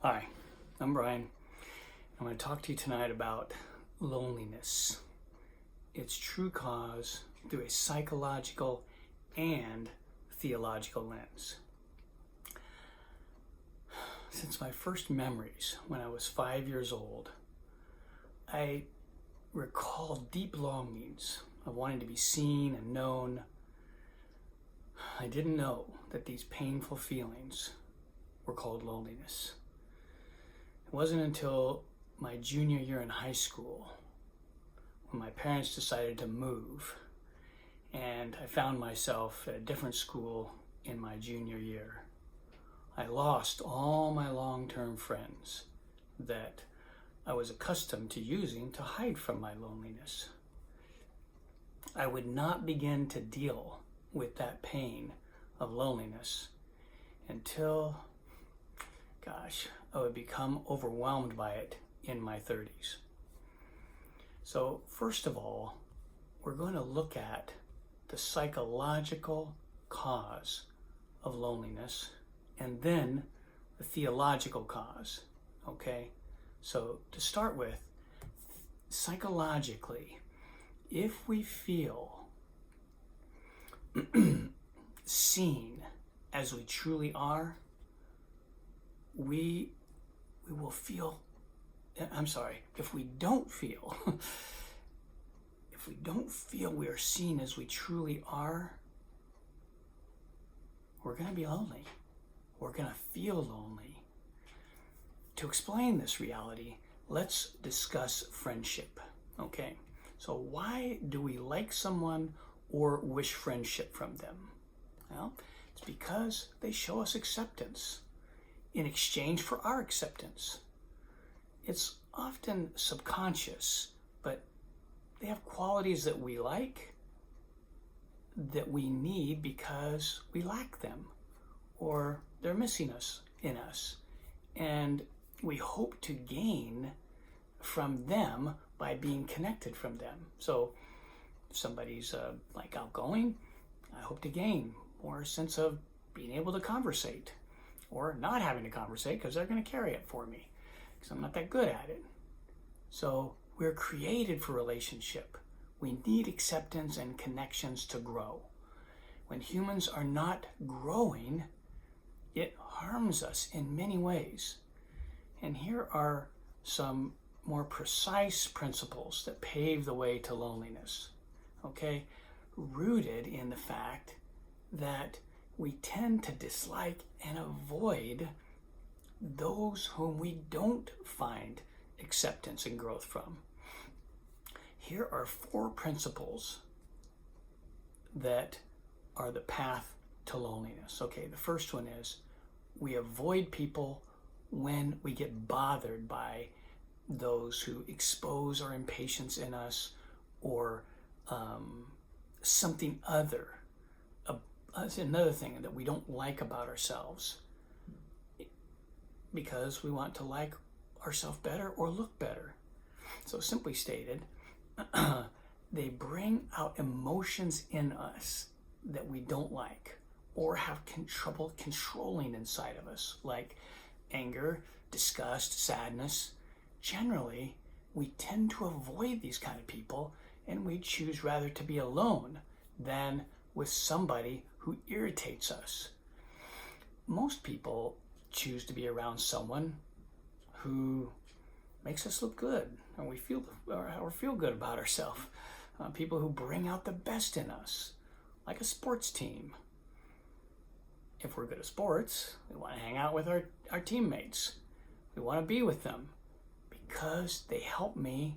Hi, I'm Brian. I'm going to talk to you tonight about loneliness, its true cause through a psychological and theological lens. Since my first memories when I was 5 years old, I recall deep longings of wanting to be seen and known. I didn't know that these painful feelings were called loneliness. It wasn't until my junior year in high school when my parents decided to move and I found myself at a different school in my junior year. I lost all my long-term friends that I was accustomed to using to hide from my loneliness. I would not begin to deal with that pain of loneliness until, I would become overwhelmed by it in my 30s. So first of all, we're going to look at the psychological cause of loneliness and then the theological cause, okay? So to start with, psychologically, if we feel seen as we truly are, we will feel, if we don't feel, we are seen as we truly are, we're going to be lonely. We're going to feel lonely. To explain this reality, let's discuss friendship, okay? So why do we like someone or wish friendship from them? Well, it's because they show us acceptance in exchange for our acceptance. It's often subconscious, but they have qualities that we like, that we need because we lack them, or they're missing us in us. And we hope to gain from them by being connected from them. So if somebody's like outgoing, I hope to gain more sense of being able to conversate, or not having to conversate because they're going to carry it for me because I'm not that good at it. So we're created for relationship. We need acceptance and connections to grow. When humans are not growing, it harms us in many ways. And here are some more precise principles that pave the way to loneliness, okay? Rooted in the fact that we tend to dislike and avoid those whom we don't find acceptance and growth from. Here are 4 principles that are the path to loneliness. Okay, the first one is we avoid people when we get bothered by those who expose our impatience in us or something other. That's another thing that we don't like about ourselves because we want to like ourselves better or look better. So simply stated, they bring out emotions in us that we don't like or have trouble controlling inside of us, like anger, disgust, sadness. Generally, we tend to avoid these kind of people, and we choose rather to be alone than with somebody who irritates us. Most people choose to be around someone who makes us look good, and we feel good about ourselves. People who bring out the best in us, like a sports team. If we're good at sports, we want to hang out with our teammates. We want to be with them because they help me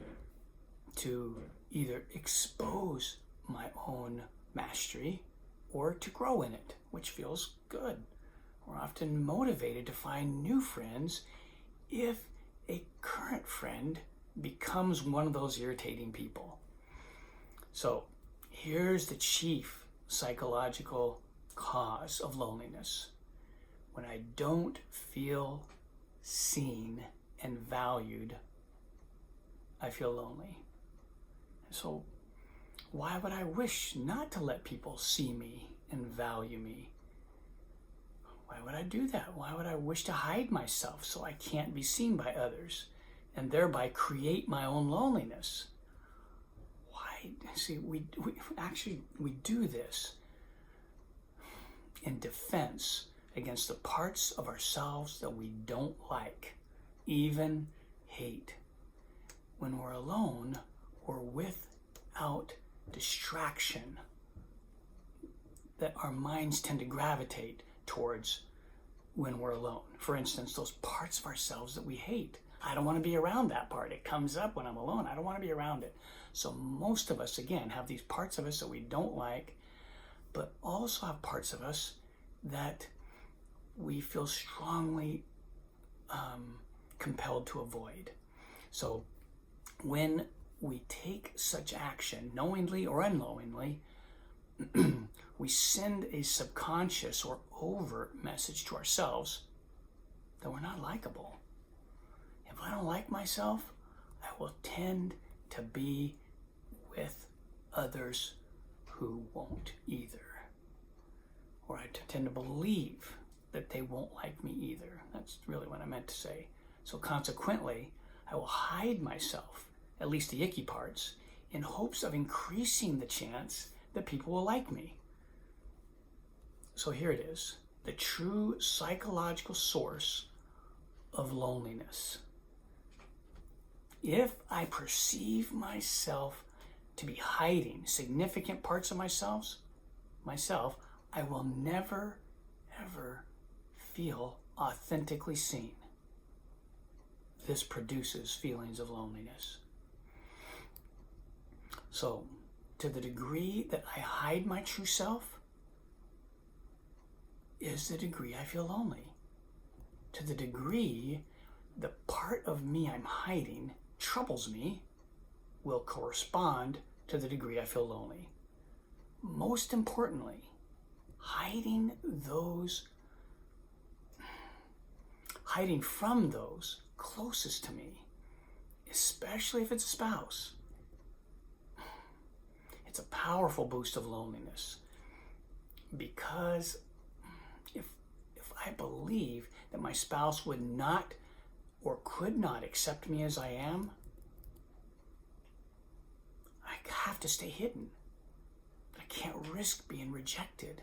to either expose my own mastery or to grow in it, which feels good. We're often motivated to find new friends if a current friend becomes one of those irritating people. So here's the chief psychological cause of loneliness. When I don't feel seen and valued, I feel lonely. So why would I wish not to let people see me and value me? Why would I do that? Why would I wish to hide myself so I can't be seen by others and thereby create my own loneliness? Why? See, we do this in defense against the parts of ourselves that we don't like, even hate. When we're alone, we're without distraction that our minds tend to gravitate towards when we're alone. For instance, those parts of ourselves that we hate. I don't want to be around that part. It comes up when I'm alone. I don't want to be around it. So most of us, again, have these parts of us that we don't like, but also have parts of us that we feel strongly compelled to avoid. So when we take such action, knowingly or unknowingly, we send a subconscious or overt message to ourselves that we're not likable. If I don't like myself, I will tend to be with others who won't either. Or I tend to believe that they won't like me either. That's really what I meant to say. So consequently, I will hide myself, at least the icky parts, in hopes of increasing the chance that people will like me. So here it is, the true psychological source of loneliness. If I perceive myself to be hiding significant parts of myself, I will never, ever feel authentically seen. This produces feelings of loneliness. So, to the degree that I hide my true self is the degree I feel lonely. To the degree the part of me I'm hiding troubles me will correspond to the degree I feel lonely. Most importantly, hiding from those closest to me, especially if it's a spouse, it's a powerful boost of loneliness. Because if I believe that my spouse would not or could not accept me as I am, I have to stay hidden. I can't risk being rejected.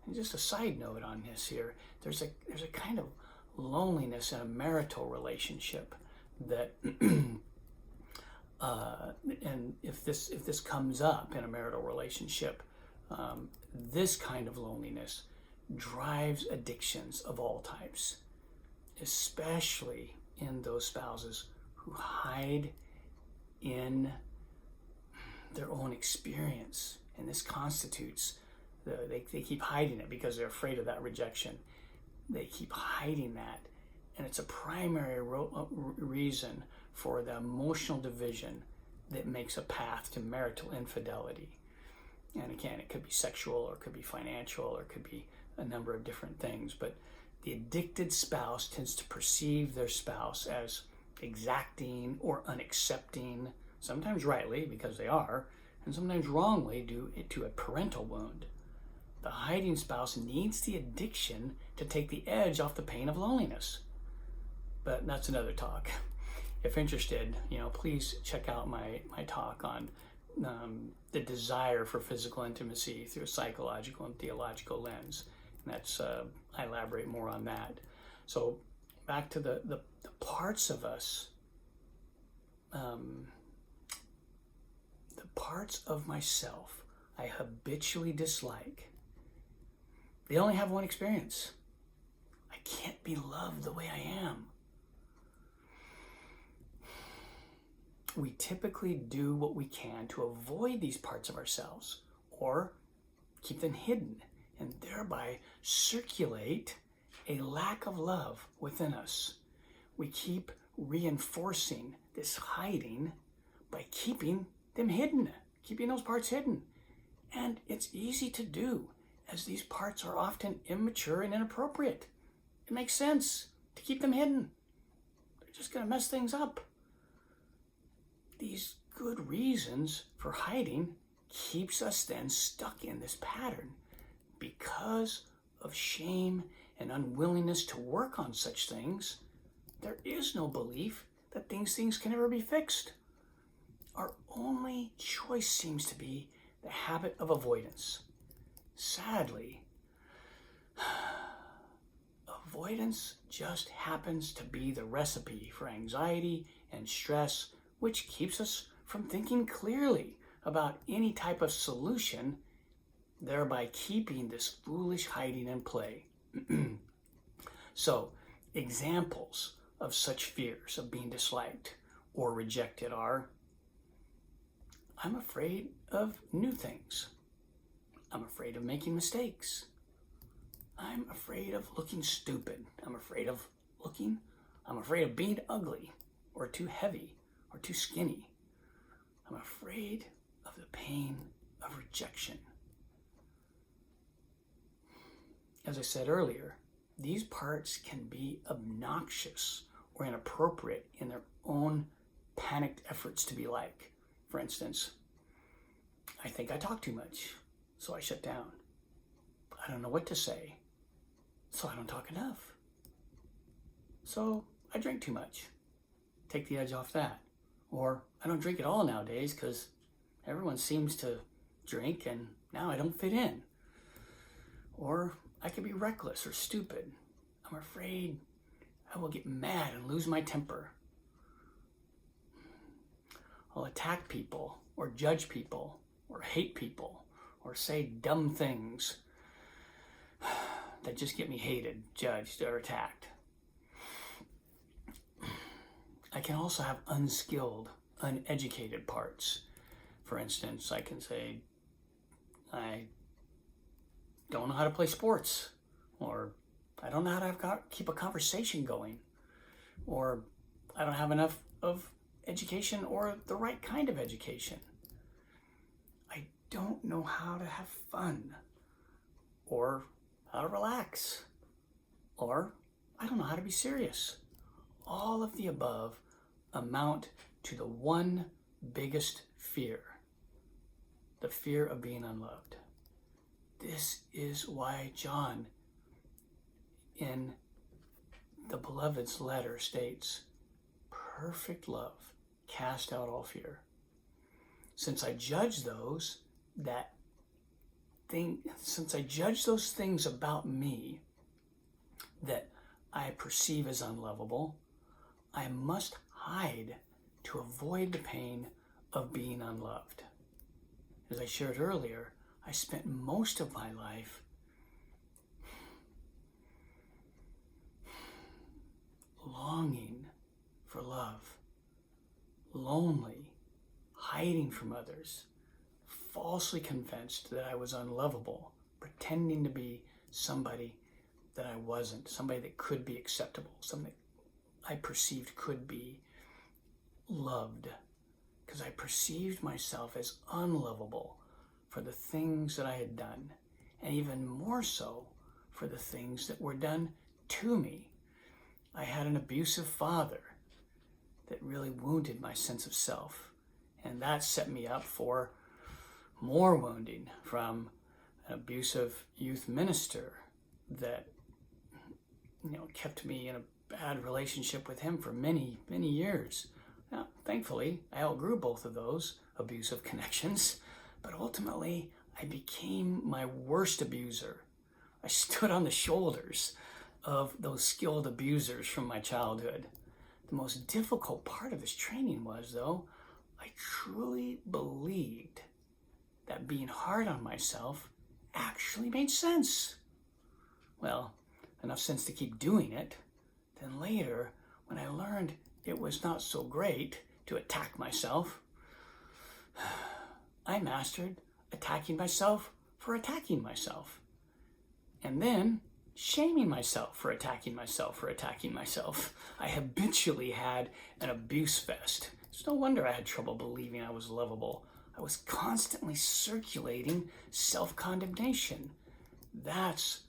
And just a side note on this here, there's a kind of loneliness in a marital relationship that and if this comes up in a marital relationship, this kind of loneliness drives addictions of all types, especially in those spouses who hide in their own experience. And this constitutes, they keep hiding it because they're afraid of that rejection. They keep hiding that. And it's a primary reason for the emotional division that makes a path to marital infidelity. And again, it could be sexual, or it could be financial, or it could be a number of different things. But the addicted spouse tends to perceive their spouse as exacting or unaccepting, sometimes rightly because they are, and sometimes wrongly due to a parental wound. The hiding spouse needs the addiction to take the edge off the pain of loneliness. But that's another talk. If interested, please check out my talk on the desire for physical intimacy through a psychological and theological lens. And that's I elaborate more on that. So back to the parts of us, the parts of myself I habitually dislike. They only have one experience. I can't be loved the way I am. We typically do what we can to avoid these parts of ourselves or keep them hidden and thereby circulate a lack of love within us. We keep reinforcing this hiding by keeping them hidden, keeping those parts hidden. And it's easy to do, as these parts are often immature and inappropriate. It makes sense to keep them hidden. They're just going to mess things up. These good reasons for hiding keeps us then stuck in this pattern because of shame and unwillingness to work on such things, there is no belief that these things can ever be fixed. Our only choice seems to be the habit of avoidance. Sadly, avoidance just happens to be the recipe for anxiety and stress, which keeps us from thinking clearly about any type of solution, thereby keeping this foolish hiding in play. So, examples of such fears of being disliked or rejected are: I'm afraid of new things. I'm afraid of making mistakes. I'm afraid of looking stupid. I'm afraid of being ugly or too heavy or too skinny. I'm afraid of the pain of rejection. As I said earlier, these parts can be obnoxious or inappropriate in their own panicked efforts to be like. For instance, I think I talk too much, so I shut down. I don't know what to say, so I don't talk enough. So I drink too much. Take the edge off that. Or I don't drink at all nowadays because everyone seems to drink and now I don't fit in. Or I could be reckless or stupid. I'm afraid I will get mad and lose my temper. I'll attack people or judge people or hate people or say dumb things that just get me hated, judged, or attacked. I can also have unskilled, uneducated parts. For instance, I can say, I don't know how to play sports, or I don't know how to keep a conversation going, or I don't have enough of education or the right kind of education. I don't know how to have fun, or how to relax, or I don't know how to be serious. All of the above amount to the one biggest fear, the fear of being unloved. This is why John, in the Beloved's letter, states, perfect love cast out all fear. Since I judge those things about me that I perceive as unlovable, I must hide to avoid the pain of being unloved. As I shared earlier, I spent most of my life longing for love, lonely, hiding from others, falsely convinced that I was unlovable, pretending to be somebody that I wasn't, somebody that could be acceptable, something I perceived could be loved, because I perceived myself as unlovable for the things that I had done, and even more so for the things that were done to me. I had an abusive father that really wounded my sense of self, and that set me up for more wounding from an abusive youth minister that kept me in a bad relationship with him for many, many years. Now, thankfully, I outgrew both of those abusive connections, but ultimately, I became my worst abuser. I stood on the shoulders of those skilled abusers from my childhood. The most difficult part of this training was, though, I truly believed that being hard on myself actually made sense. Well, enough sense to keep doing it. Then later, when I learned it was not so great to attack myself, I mastered attacking myself for attacking myself. And then shaming myself for attacking myself for attacking myself. I habitually had an abuse fest. It's no wonder I had trouble believing I was lovable. I was constantly circulating self-condemnation. That's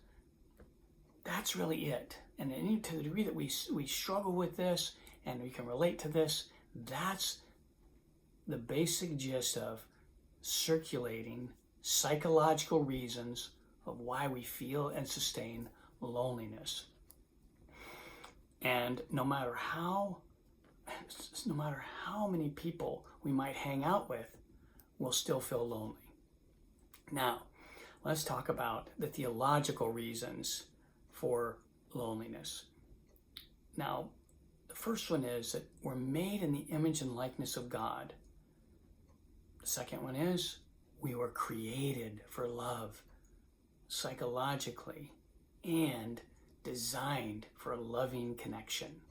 really it. And to the degree that we struggle with this and we can relate to this, that's the basic gist of circulating psychological reasons of why we feel and sustain loneliness. And no matter how many people we might hang out with, we'll still feel lonely. Now, let's talk about the theological reasons for loneliness. Now, the first one is that we're made in the image and likeness of God. The second one is we were created for love psychologically and designed for a loving connection.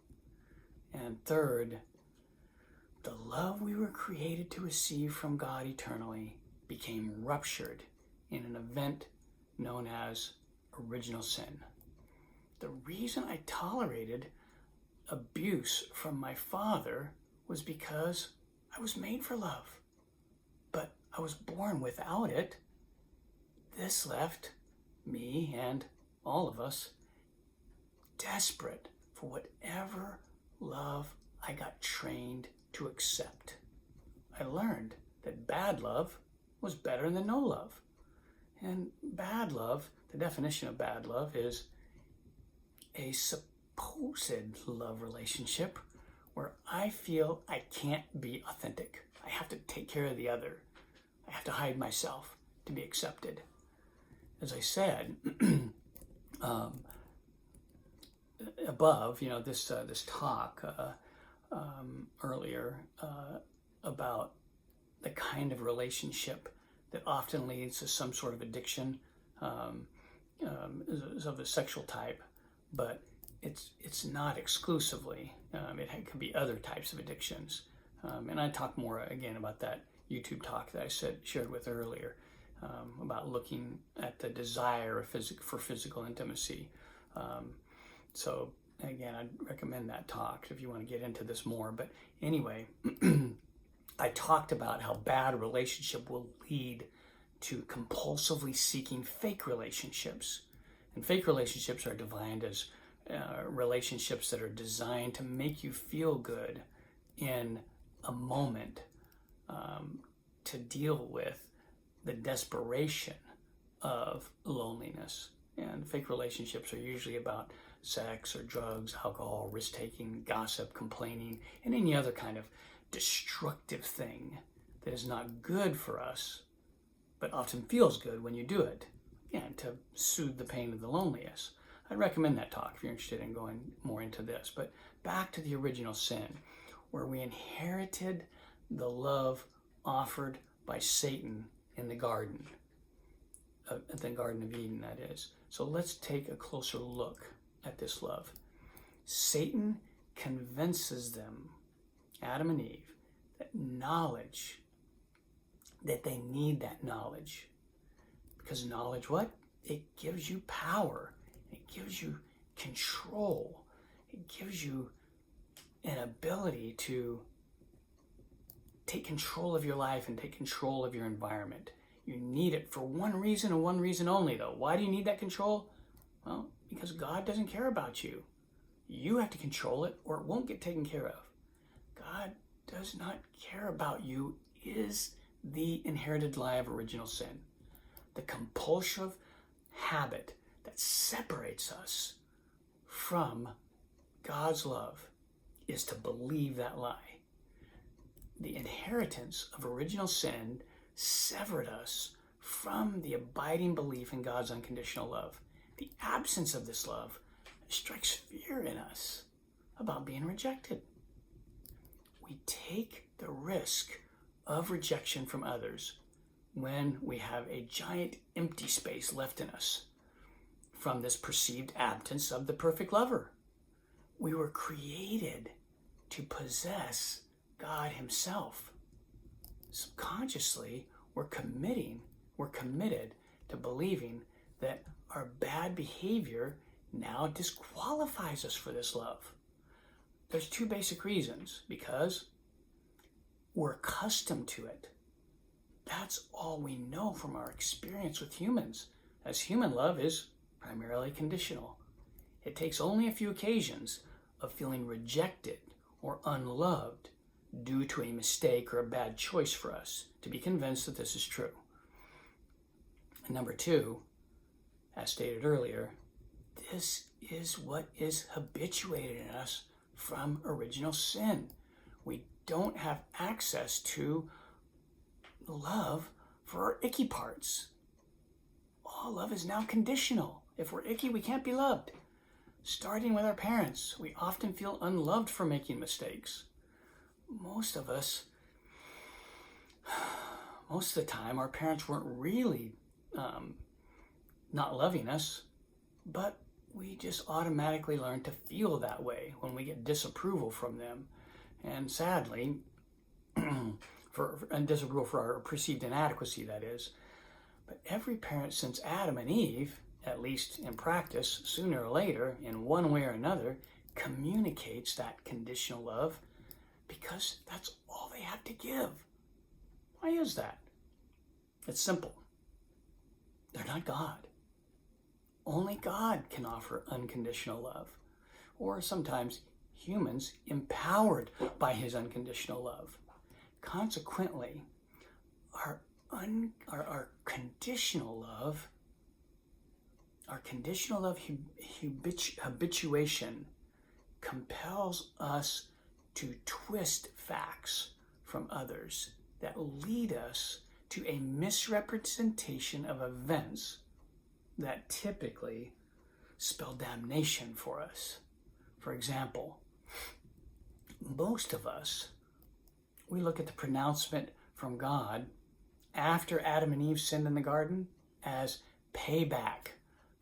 And third, the love we were created to receive from God eternally became ruptured in an event known as original sin. The reason I tolerated abuse from my father was because I was made for love, but I was born without it. This left me and all of us desperate for whatever love I got trained to accept. I learned that bad love was better than no love. And bad love, the definition of bad love is a supposed love relationship where I feel I can't be authentic. I have to take care of the other. I have to hide myself to be accepted. As I said above, this talk earlier about the kind of relationship that often leads to some sort of addiction is of a sexual type, but it's not exclusively. It could be other types of addictions, and I talk more again about that YouTube talk that I shared with earlier about looking at the desire for physical intimacy. So again, I'd recommend that talk if you want to get into this more. But anyway, I talked about how bad relationship will lead to compulsively seeking fake relationships. And fake relationships are defined as relationships that are designed to make you feel good in a moment, to deal with the desperation of loneliness. And fake relationships are usually about sex or drugs, alcohol, risk-taking, gossip, complaining, and any other kind of destructive thing that is not good for us, but often feels good when you do it, and to soothe the pain of the loneliness. I'd recommend that talk if you're interested in going more into this. But back to the original sin, where we inherited the love offered by Satan in the Garden of Eden, that is. So let's take a closer look at this love. Satan convinces them, Adam and Eve, that they need that knowledge. Because knowledge, what? It gives you power. It gives you control. It gives you an ability to take control of your life and take control of your environment. You need it for one reason and one reason only, though. Why do you need that control? Well, because God doesn't care about you. You have to control it or it won't get taken care of. God does not care about you is the inherited lie of original sin. The compulsive habit that separates us from God's love is to believe that lie. The inheritance of original sin severed us from the abiding belief in God's unconditional love. The absence of this love strikes fear in us about being rejected. We take the risk of rejection from others when we have a giant empty space left in us from this perceived absence of the perfect lover. We were created to possess God Himself. Subconsciously, we're committed to believing that our bad behavior now disqualifies us for this love. There's two basic reasons. Because we're accustomed to it. That's all we know from our experience with humans, as human love is primarily conditional. It takes only a few occasions of feeling rejected or unloved due to a mistake or a bad choice for us to be convinced that this is true. And number two, as stated earlier, this is what is habituated in us from original sin. We don't have access to love for our icky parts. All love is now conditional. If we're icky, we can't be loved. Starting with our parents, we often feel unloved for making mistakes. Most of the time, our parents weren't really not loving us, but we just automatically learn to feel that way when we get disapproval from them. And sadly, disapproval for our perceived inadequacy, that is. But every parent since Adam and Eve, at least in practice, sooner or later, in one way or another, communicates that conditional love because that's all they have to give. Why is that? It's simple. They're not God. Only God can offer unconditional love. Or sometimes humans empowered by his unconditional love. Consequently, our conditional love, habituation compels us to twist facts from others that lead us to a misrepresentation of events that typically spell damnation for us. For example, most of us, we look at the pronouncement from God after Adam and Eve sinned in the garden as payback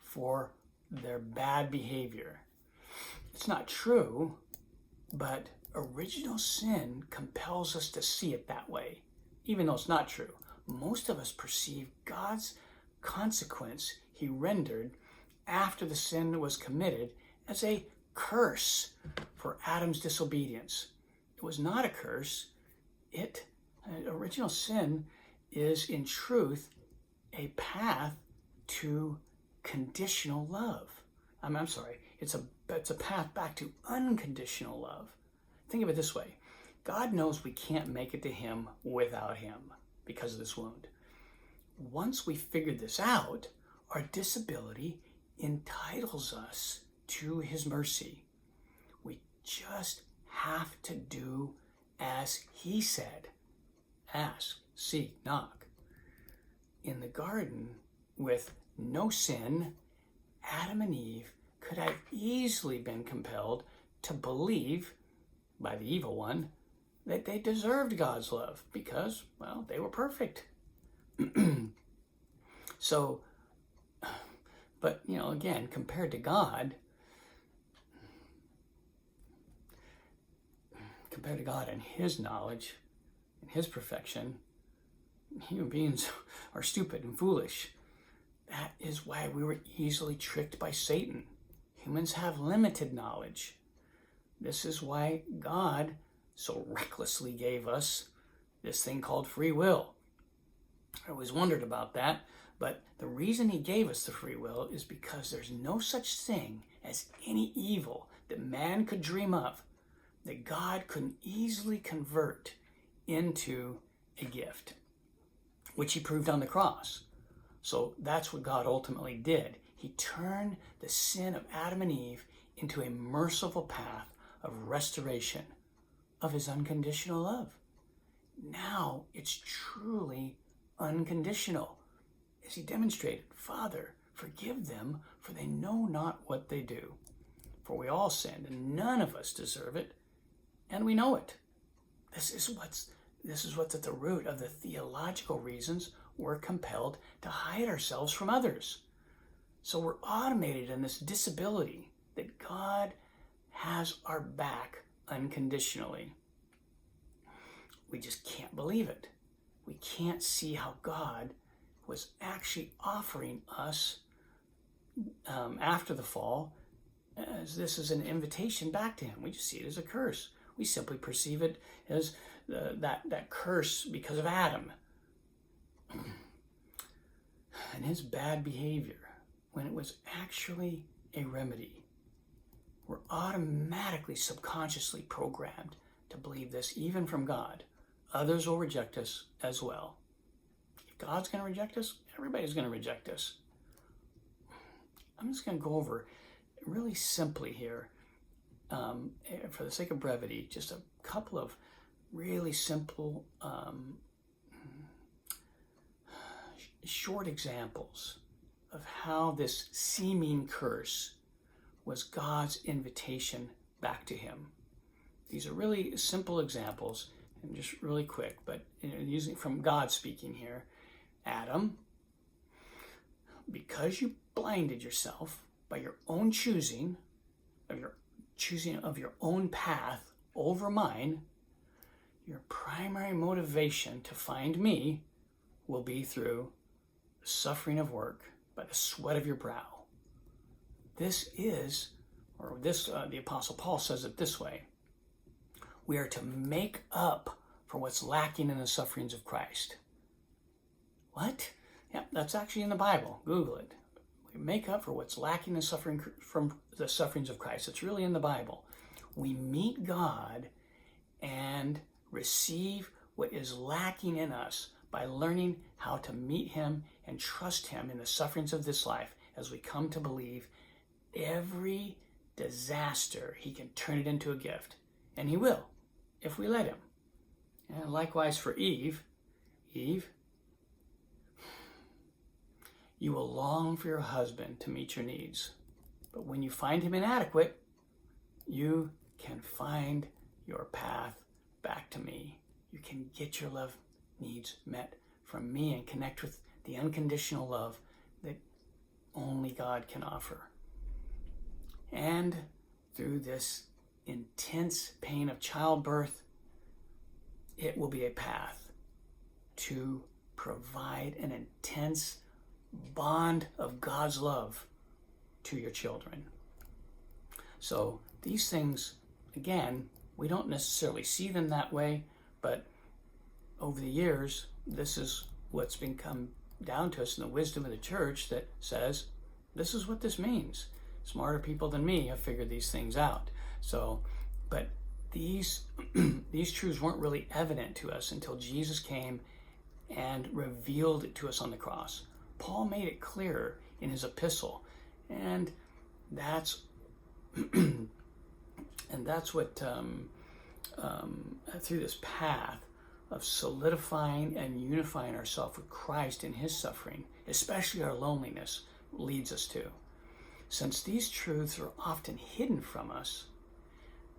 for their bad behavior. It's not true, but original sin compels us to see it that way, even though it's not true. Most of us perceive God's consequence he rendered after the sin was committed as a curse for Adam's disobedience. It was not a curse. Original sin is in truth a path to conditional love. I'm sorry, it's a path back to unconditional love. Think of it this way. God knows we can't make it to him without him because of this wound. Once we figured this out, our disability entitles us to his mercy. We just have to do as he said. Ask, seek, knock. In the garden, with no sin, Adam and Eve could have easily been compelled to believe, by the evil one, that they deserved God's love because, well, they were perfect. So, but, again, compared to God and his knowledge and his perfection, human beings are stupid and foolish. That is why we were easily tricked by Satan. Humans have limited knowledge. This is why God so recklessly gave us this thing called free will. I always wondered about that, but the reason he gave us the free will is because there's no such thing as any evil that man could dream of that God couldn't easily convert into a gift, which he proved on the cross. So that's what God ultimately did. He turned the sin of Adam and Eve into a merciful path of restoration of his unconditional love. Now it's truly unconditional. As he demonstrated, Father, forgive them, for they know not what they do. For we all sinned, and none of us deserve it, and we know it. This is what's at the root of the theological reasons we're compelled to hide ourselves from others. So we're automated in this disability that God has our back unconditionally. We just can't believe it. We can't see how God was actually offering us after the fall, as this is an invitation back to him. We just see it as a curse. We simply perceive it as that curse because of Adam and his bad behavior, when it was actually a remedy. We're automatically, subconsciously programmed to believe this, even from God. Others will reject us as well. If God's going to reject us, everybody's going to reject us. I'm just going to go over really simply here, for the sake of brevity, just a couple of really simple, short examples of how this seeming curse was God's invitation back to him. These are really simple examples and just really quick, but using from God speaking here. Adam, because you blinded yourself by your own choosing of your own path over mine, your primary motivation to find me will be through the suffering of work by the sweat of your brow. This is, the Apostle Paul says it this way: we are to make up for what's lacking in the sufferings of Christ. What? Yeah, that's actually in the Bible. Google it. We make up for what's lacking in suffering from the sufferings of Christ. It's really in the Bible. We meet God and receive what is lacking in us by learning how to meet him and trust him in the sufferings of this life, as we come to believe every disaster he can turn it into a gift. And he will, if we let him. And likewise for Eve, you will long for your husband to meet your needs. But when you find him inadequate, you can find your path back to me. You can get your love needs met from me and connect with the unconditional love that only God can offer. And through this intense pain of childbirth, it will be a path to provide an intense bond of God's love to your children. So these things, again, we don't necessarily see them that way, but over the years, this is what's been come down to us in the wisdom of the church that says, this is what this means. Smarter people than me have figured these things out. So, but these truths weren't really evident to us until Jesus came and revealed it to us on the cross. Paul made it clearer in his epistle, and that's what through this path of solidifying and unifying ourselves with Christ in his suffering, especially our loneliness, leads us to. Since these truths are often hidden from us,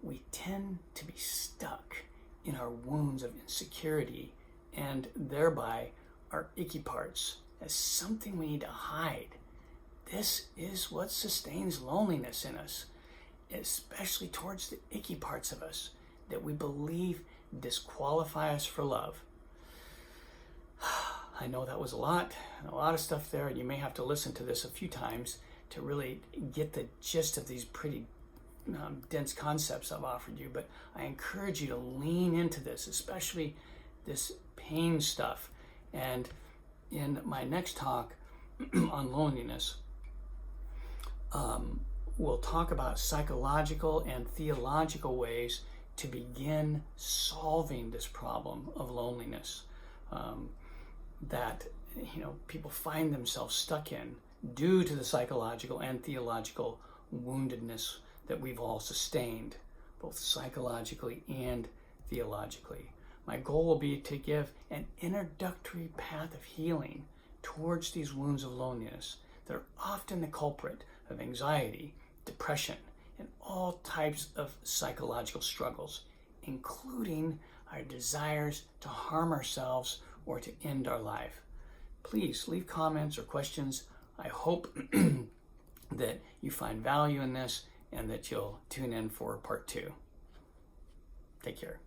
we tend to be stuck in our wounds of insecurity and thereby our icky parts as something we need to hide. This is what sustains loneliness in us, especially towards the icky parts of us that we believe disqualify us for love. I know that was a lot of stuff there, and you may have to listen to this a few times to really get the gist of these pretty dense concepts I've offered you, but I encourage you to lean into this, especially this pain stuff. And in my next talk on loneliness, we'll talk about psychological and theological ways to begin solving this problem of loneliness that people find themselves stuck in due to the psychological and theological woundedness that we've all sustained, both psychologically and theologically. My goal will be to give an introductory path of healing towards these wounds of loneliness that are often the culprit of anxiety, depression, and all types of psychological struggles, including our desires to harm ourselves or to end our life. Please leave comments or questions. I hope that you find value in this and that you'll tune in for part 2. Take care.